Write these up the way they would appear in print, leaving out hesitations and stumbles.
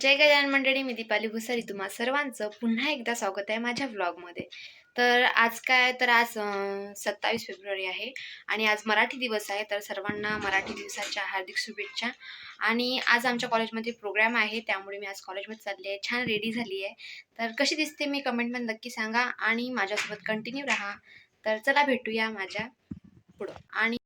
जय गजानन मंडळी, मी दीपाली भुसारी तुम्हा सर्वांचं पुन्हा एकदा स्वागत आहे माझ्या व्लॉगमध्ये. तर आज 27 फेब्रुवारी आहे आणि आज मराठी दिवस आहे. तर सर्वांना मराठी दिवसाच्या हार्दिक शुभेच्छा. आणि आज आमच्या कॉलेजमध्ये प्रोग्राम आहे, त्यामुळे मी आज कॉलेजमध्ये चालली आहे. छान रेडी झाली आहे. तर कशी दिसते मी कमेंटमध्ये नक्की सांगा आणि माझ्यासोबत कंटिन्यू राहा. तर चला भेटूया माझ्या पुढं. आणि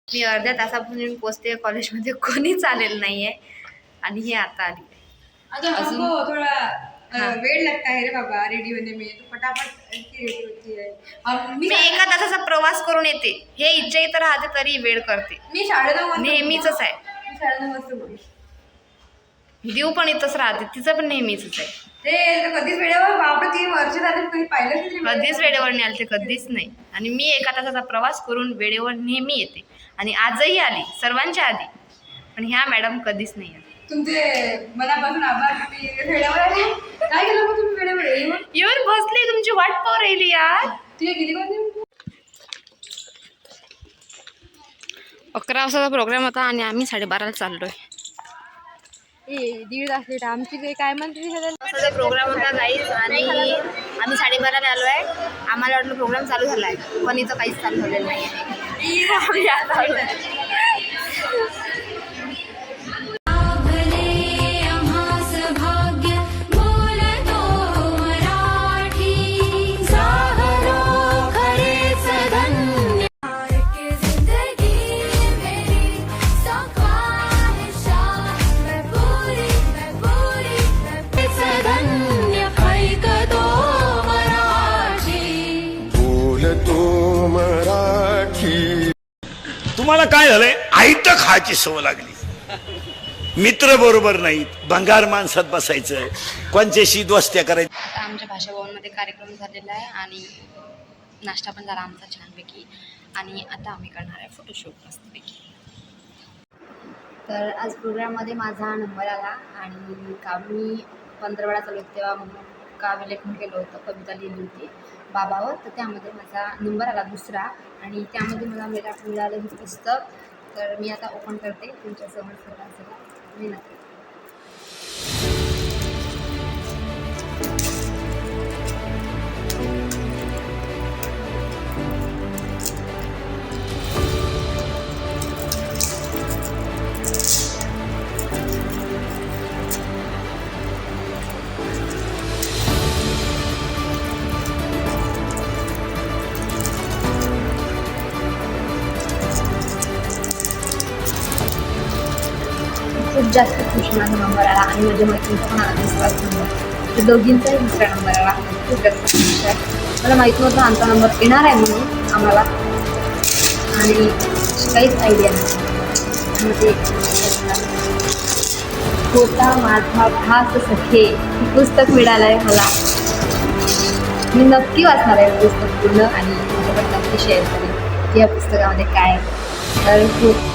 मी अर्ध्या तासापूर्वी पोचते कॉलेजमध्ये, कोणीच आलेलं नाहीये आणि हे आता आली. अजून थोड़ा वेळ लागता है रे बाबा रेडी होने में. तो फटाफट इतकी रेडी होती है. मी एका तासाचा प्रवास करून येते. हे इच्छा इथं राहते तरी वेळ करते. मी 9:30 नेहमीच आहे. मी 9:30 वाजता बोलली. देव पण इथंच राहते, तिचं पण नेहमीच आहे. ते कधीच वेळेवर बापरे 3 वर्ष झाली कधी पाहिलंच नाही. कधीच वेळेवर नाही आले ते, कधीच नाही. आणि मी एका तासाचा प्रवास करून वेळेवर नेहमी येते आणि आजही आली सर्वांच्या आधी. पण ह्या मॅडम कधीच नाही आल्या. तुमचे मनापासून आभार. तुम्ही वेळेवर आले. काय केलं मग तुम्ही वेळेवर येऊन बसली, तुमची वाट पाहू राहिली यार. तुझे किती वाजले? 11 वाजताचा प्रोग्राम होता आणि आम्ही 12:30ला चाललोय. 1:30 तास आमची काय म्हणते प्रोग्राम होता गाईज आणि आम्ही 12:30ला आलो आहे. आम्हाला वाटलं प्रोग्राम चालू झाला आहे, पण इथं काहीच चालू झालेलं नाही आहे. तुम्हाला काय झालंय? आयत खायची सवय लागली. मित्र बरोबर नाहीत, भंगार माणसात बसायचं, कोणच्याशी दोस्त्या करायच्या. आता आमच्या भाषा भवनमध्ये कार्यक्रम झालेला आहे आणि नाश्ता पण झाला आमचा छानपैकी. आणि आता आम्ही करणार आहे फोटोशूट मस्तपैकी. तर आज प्रोग्राममध्ये माझा नंबर आला आणि मी 15 वेळा चालू होते तेव्हा काव्यलेखन केलं होतं, कविता लिहिली होती बाबावर. तर त्यामध्ये माझा नंबर आला दुसरा आणि त्यामध्ये मला मिळालं हे पुस्तक. तर मी आता ओपन करते तुमच्यासमोर सर्वांसोबत. मी नक्की खूप जास्त खुश माझा नंबर आला आणि माझ्या मैत्रिणीचा पण आला दुसराच नंबर. तर दोघींचाही दुसरा नंबर आला. खूप जास्त खुश आहे. मला माहीत नव्हतं आमचा नंबर येणार आहे म्हणून आम्हाला, आणि काहीच आयडिया नाही. म्हणजे होता माझा भास सखे हे पुस्तक मिळालं आहे मला. मी नक्की वाचणार आहे पुस्तक पूर्ण आणि माझ्याकडे नक्की शेअर करेन की या पुस्तकामध्ये काय आहे. तर खूप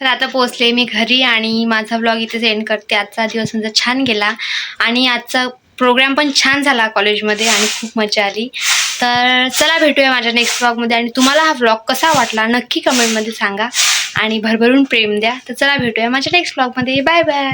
तर आता पोचले मी घरी आणि माझा व्लॉग इथेच एंड करते. आजचा दिवस म्हणजे छान गेला आणि आजचा प्रोग्राम पण छान झाला कॉलेजमध्ये आणि खूप मजा आली. तर चला भेटूया माझ्या नेक्स्ट व्लॉगमध्ये. आणि तुम्हाला हा व्लॉग कसा वाटला नक्की कमेंटमध्ये सांगा आणि भरभरून प्रेम द्या. तर चला भेटूया माझ्या नेक्स्ट व्लॉगमध्ये. Bye bye.